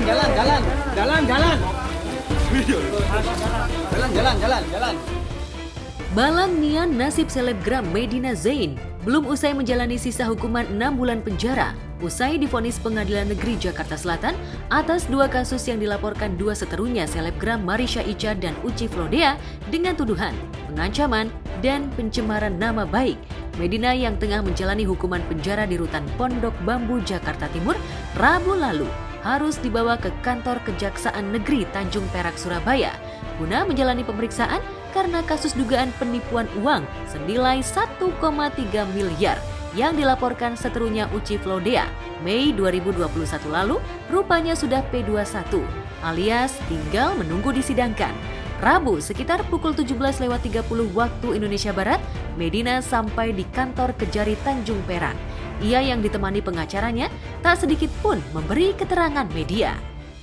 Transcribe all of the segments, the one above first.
Jalan. Balang nian nasib selebgram Medina Zain belum usai menjalani sisa hukuman 6 bulan penjara usai divonis Pengadilan Negeri Jakarta Selatan atas 2 kasus yang dilaporkan 2 seterunya selebgram Marisha Icha dan Uci Flodea dengan tuduhan pengancaman dan pencemaran nama baik. Medina yang tengah menjalani hukuman penjara di rutan Pondok Bambu, Jakarta Timur, Rabu lalu harus dibawa ke kantor Kejaksaan Negeri Tanjung Perak, Surabaya guna menjalani pemeriksaan karena kasus dugaan penipuan uang senilai 1,3 miliar yang dilaporkan seterunya Uci Flodea Mei 2021 lalu rupanya sudah P21 alias tinggal menunggu disidangkan. Rabu sekitar pukul 17.30 waktu Indonesia Barat, Medina sampai di kantor Kejari Tanjung Perak. Ia yang ditemani pengacaranya tak sedikit pun memberi keterangan media.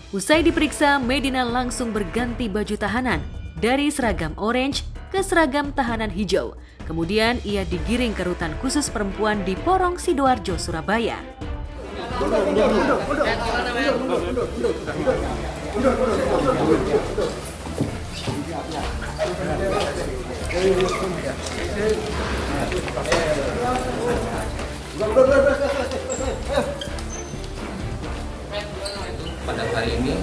Usai diperiksa, Medina langsung berganti baju tahanan dari seragam orange ke seragam tahanan hijau. Kemudian ia digiring ke rutan khusus perempuan di Porong Sidoarjo, Surabaya. Pada hari ini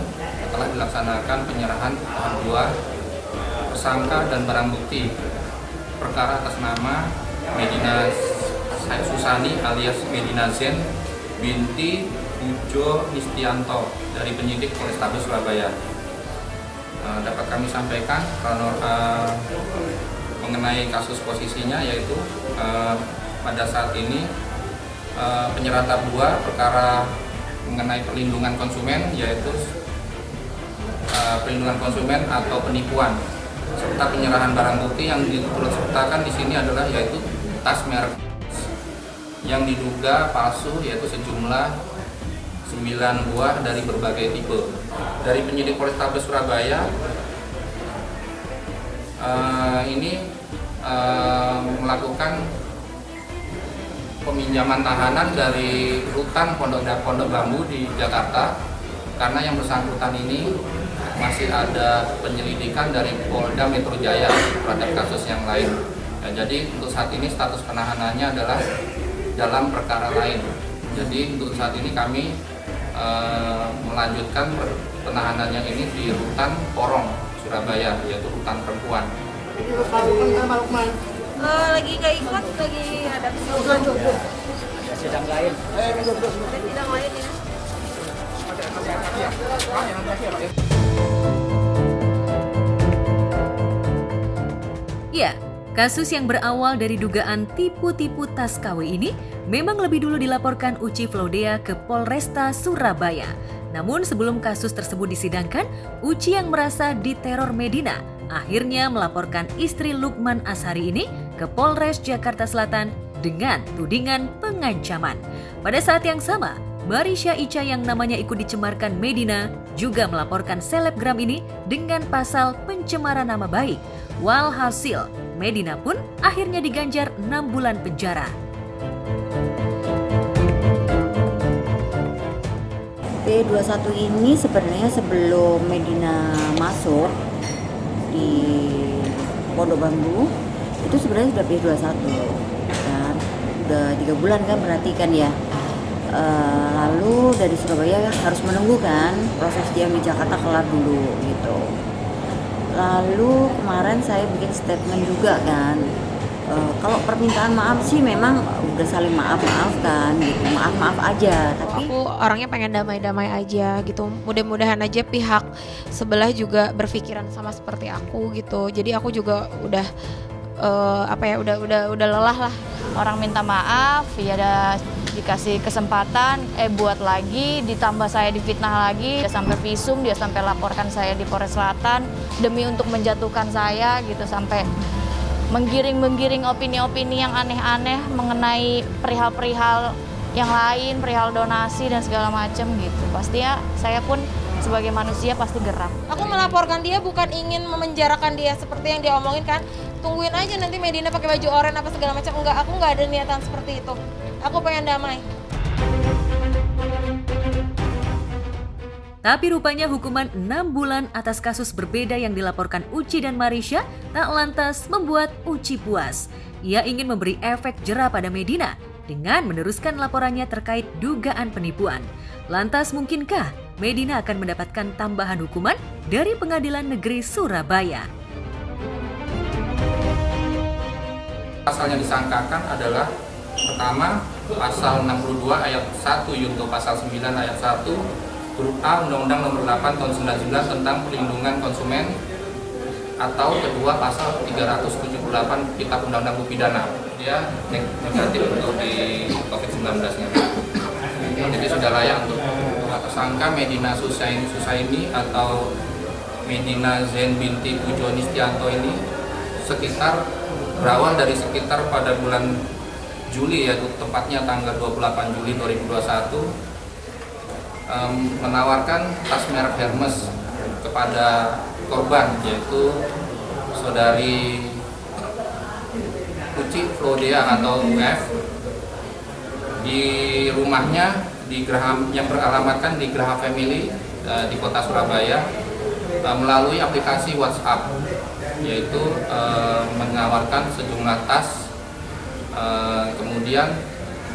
telah dilaksanakan penyerahan tahap 2 tersangka dan barang bukti perkara atas nama Medina Susani alias Medina Zain binti Ujo Nistianto dari penyidik Polrestabes Surabaya. Dapat kami sampaikan mengenai kasus posisinya yaitu pada saat ini penyerahan tahap 2 perkara mengenai perlindungan konsumen yaitu perlindungan konsumen atau penipuan serta penyerahan barang bukti yang diturut sertakan di sini adalah yaitu tas merek yang diduga palsu yaitu sejumlah 9 buah dari berbagai tipe. Dari penyidik Polrestabes Surabaya ini melakukan peminjaman tahanan dari rutan Pondok Bambu di Jakarta karena yang bersangkutan ini masih ada penyelidikan dari Polda Metro Jaya terhadap kasus yang lain. Jadi untuk saat ini status penahanannya adalah dalam perkara lain. Jadi untuk saat ini kami melanjutkan penahanannya ini di rutan Porong Surabaya yaitu rutan perempuan. Lagi nggak ikut, lagi ada Sidang lain. sidang lain ya. Ya, kasus yang berawal dari dugaan tipu-tipu tas KW ini memang lebih dulu dilaporkan Uci Flodea ke Polresta Surabaya. Namun sebelum kasus tersebut disidangkan, Uci yang merasa diteror Medina akhirnya melaporkan istri Lukman Ashari ini ke Polres Jakarta Selatan dengan tudingan pengancaman. Pada saat yang sama, Marisha Icha yang namanya ikut dicemarkan Medina juga melaporkan selebgram ini dengan pasal pencemaran nama baik. Walhasil, Medina pun akhirnya diganjar 6 bulan penjara. P21 ini sebenarnya sebelum Medina masuk di Pondok Bambu itu sebenarnya sudah P21 kan, udah 3 bulan kan berarti kan ya. Lalu dari Surabaya harus menunggu kan proses dia di Jakarta kelar dulu gitu. Lalu kemarin saya bikin statement juga kan, kalau permintaan maaf sih memang udah saling maaf-maafkan gitu, maaf-maaf aja. Tapi Aku orangnya pengen damai-damai aja gitu. Mudah-mudahan aja pihak sebelah juga berpikiran sama seperti aku gitu. Jadi aku juga udah udah lelah lah. Orang minta maaf, ya ada dikasih kesempatan, buat lagi, ditambah saya difitnah lagi, dia sampai visum, dia sampai laporkan saya di Polres Selatan demi untuk menjatuhkan saya gitu, sampai menggiring opini-opini yang aneh-aneh mengenai perihal-perihal yang lain, perihal donasi dan segala macam gitu. Pastinya saya pun sebagai manusia pasti geram. Aku melaporkan dia bukan ingin memenjarakan dia seperti yang dia omongin kan. Tungguin aja nanti Medina pakai baju oranye apa segala macam. Enggak, aku nggak ada niatan seperti itu. Aku pengen damai. Tapi rupanya hukuman 6 bulan atas kasus berbeda yang dilaporkan Uci dan Marisha tak lantas membuat Uci puas. Ia ingin memberi efek jera pada Medina dengan meneruskan laporannya terkait dugaan penipuan. Lantas mungkinkah Medina akan mendapatkan tambahan hukuman dari Pengadilan Negeri Surabaya? Pasal yang disangkakan adalah pertama, pasal 62 ayat 1 Yunto pasal 9 ayat 1 huruf A Undang-Undang Nomor 8 Tahun 99 tentang Perlindungan Konsumen, atau kedua pasal 378 Kitab Undang-Undang Hukum Pidana. Dia negatif untuk di COVID-19-nya. Jadi sudah layak untuk tersangka Medina Susaini atau Medina Zain binti Pujo Nistianto ini berawal dari sekitar pada bulan Juli, yaitu tepatnya tanggal 28 Juli 2021, menawarkan tas merek Hermes kepada korban, yaitu saudari Uci Flodea atau UF, di rumahnya yang beralamatkan di Graha Family di kota Surabaya, melalui aplikasi WhatsApp, yaitu menawarkan sejumlah tas. Kemudian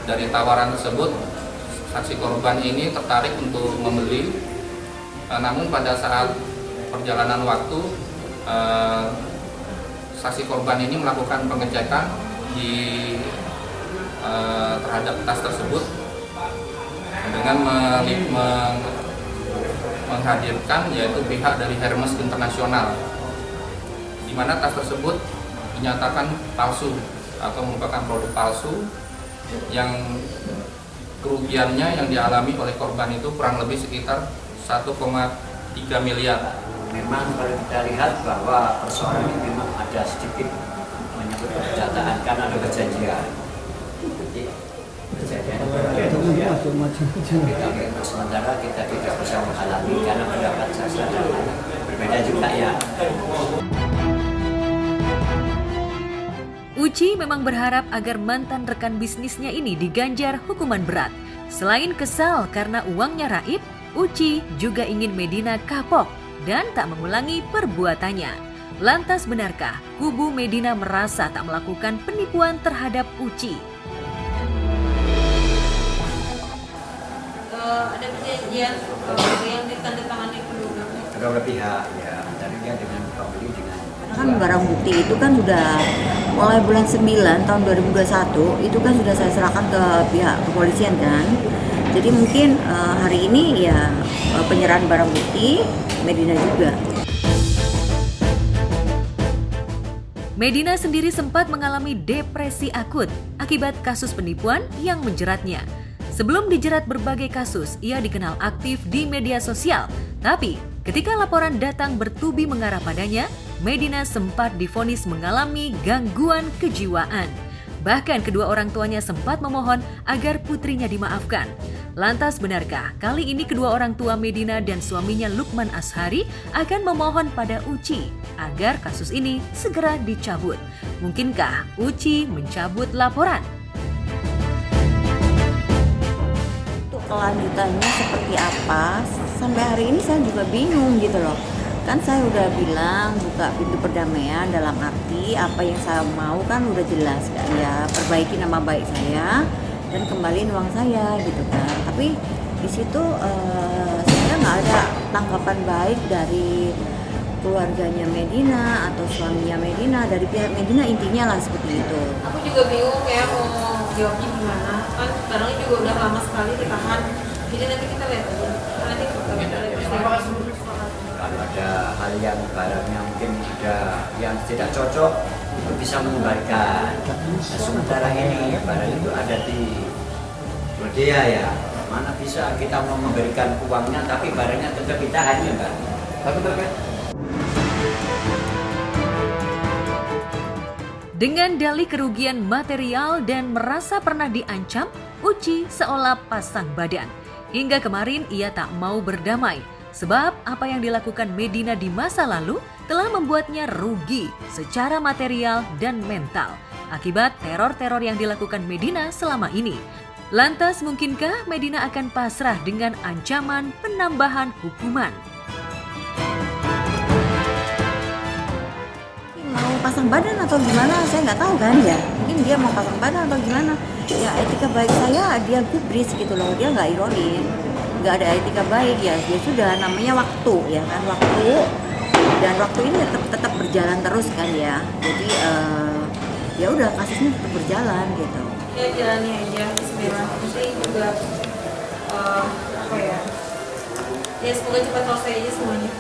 dari tawaran tersebut saksi korban ini tertarik untuk membeli, namun pada saat perjalanan waktu saksi korban ini melakukan pengecekan terhadap tas tersebut dengan menghadirkan yaitu pihak dari Hermes Internasional, di mana tas tersebut dinyatakan palsu atau merupakan produk palsu yang kerugiannya yang dialami oleh korban itu kurang lebih sekitar 1,3 miliar. Memang kalau kita lihat bahwa persoalan ini memang ada sedikit menyebut perdataan karena ada perjanjian. Sementara kita tidak bisa menghalangi karena pendapat sastra berbeda juga ya. Uci memang berharap agar mantan rekan bisnisnya ini diganjar hukuman berat. Selain kesal karena uangnya raib, Uci juga ingin Medina kapok dan tak mengulangi perbuatannya. Lantas benarkah kubu Medina merasa tak melakukan penipuan terhadap Uci? Ada perjanjian yang ditandatangani Kedua pihak ya, antara dengan pembeli dengan kan barang bukti itu kan sudah mulai bulan 9 tahun 2021 itu kan sudah saya serahkan ke pihak kepolisian kan. Jadi mungkin hari ini ya penyerahan barang bukti Medina juga. Medina sendiri sempat mengalami depresi akut akibat kasus penipuan yang menjeratnya. Sebelum dijerat berbagai kasus, ia dikenal aktif di media sosial. Tapi ketika laporan datang bertubi mengarah padanya, Medina sempat divonis mengalami gangguan kejiwaan. Bahkan kedua orang tuanya sempat memohon agar putrinya dimaafkan. Lantas benarkah kali ini kedua orang tua Medina dan suaminya Lukman Ashari akan memohon pada Uci agar kasus ini segera dicabut? Mungkinkah Uci mencabut laporan? Untuk kelanjutannya seperti apa? Sampai hari ini saya juga bingung gitu loh. Kan saya udah bilang buka pintu perdamaian, dalam arti apa yang saya mau kan udah jelas kan ya, perbaiki nama baik saya dan kembaliin uang saya gitu kan. Tapi di situ saya nggak ada tanggapan baik dari keluarganya Medina atau suaminya Medina, dari pihak Medina intinya lah seperti itu. Aku juga bingung ya mau jawabnya gimana, kan sekarang juga udah lama sekali ditahan, jadi nanti kita lihat aja. Nanti kita lihat kalau ada hal yang barangnya mungkin ada yang tidak cocok itu bisa mengembalikan. Nah, sementara ini barang itu ada di Bodea ya, mana bisa kita mau memberikan uangnya tapi barangnya tetap ditahan ya kan? Tapi terkait Dengan dalih kerugian material dan merasa pernah diancam, Uci seolah pasang badan. Hingga kemarin ia tak mau berdamai, sebab apa yang dilakukan Medina di masa lalu telah membuatnya rugi secara material dan mental akibat teror-teror yang dilakukan Medina selama ini. Lantas mungkinkah Medina akan pasrah dengan ancaman penambahan hukuman? Mau pasang badan atau gimana, saya nggak tahu kan ya. Mungkin dia mau pasang badan atau gimana. Ya etika baik saya dia gubris gitu loh, dia nggak ironin. Nggak ada etika baik ya, dia sudah namanya waktu ya kan, waktu. Dan waktu ini tetap berjalan terus kan ya. Jadi ya udah kasusnya tetap berjalan gitu. Ya jalani aja bismillah. Saya juga apa ya? Ya semoga cepat selesai aja semuanya.